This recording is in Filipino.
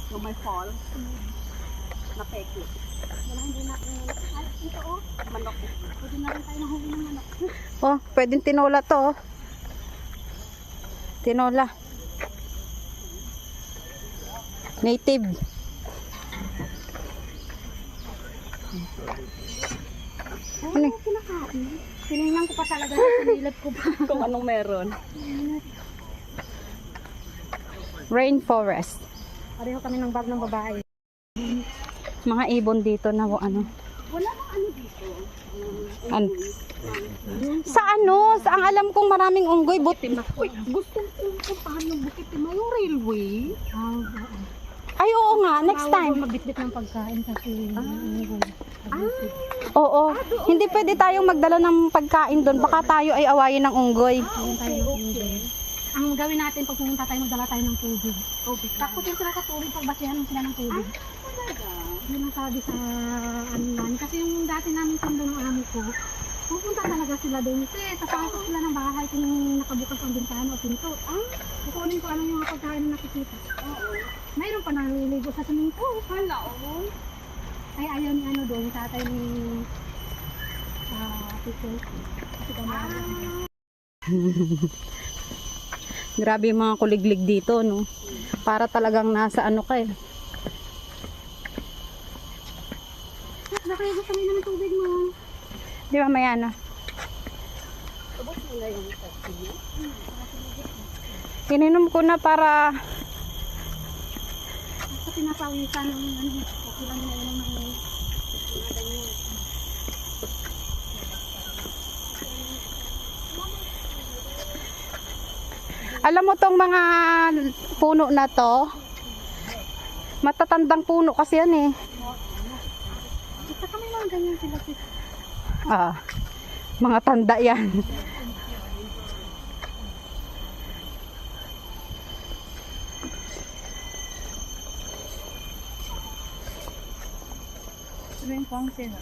Yung may fall. Na peke. Wala hindi na. Ito oh. Manok. Pwede na rin tayo nahuli ng manok. Oh, pwedeng tinola to. Oh. Tinola. Native. Ano? Kinakain. Tinignan ko pa talaga sa nilad ko pa. Kung anong meron. Rainforest. Pareho kami ng bag ng babae. Mga ibon dito na ano. Wala bang ano dito? Ano? Sa ano? Sa ang alam kong maraming unggoy. Uy, gusto ko puntahan ng Bukit Timah, yung railway. Ay, oo nga. Next time. Magbitbit ng pagkain kasi. Oo. Hindi pwede tayong magdala ng pagkain doon. Baka tayo ay awayin ng unggoy. Ang gawin natin pag pumunta tayo, magdala tayo ng tubig. Tapos yung sila sa tubig, pagbasihan mo sila ng tubig. Yun ang sabi sa ano yan. Kasi yung dati namin kondo ng amo ko, pupunta talaga sila doon. Kasi tapasok sila ng bahay kung nakabukas ang bintana o pinto. Kukunin ko ano yung mga pagkain na nakikita. Mayroon pa naliligo sa swimming pool. Hala, oo. Ay, ayaw ni ano doon, tatay ni Tito. Kasi Grabe yung mga kuliglig dito, no? Para talagang nasa ano ka eh. Nakaya kami na ng tubig mo. Di ba, maya na? Tapos mo na yung taxi. Ininom ko na para... Sa pinapawisan ng ano, kakulang na yun ng mga ganyan. Alam mo tong mga puno na to? Matatandang puno kasi yan eh. Isa kami mga ganyan sila. Mga tanda yan. Ito yung fountain.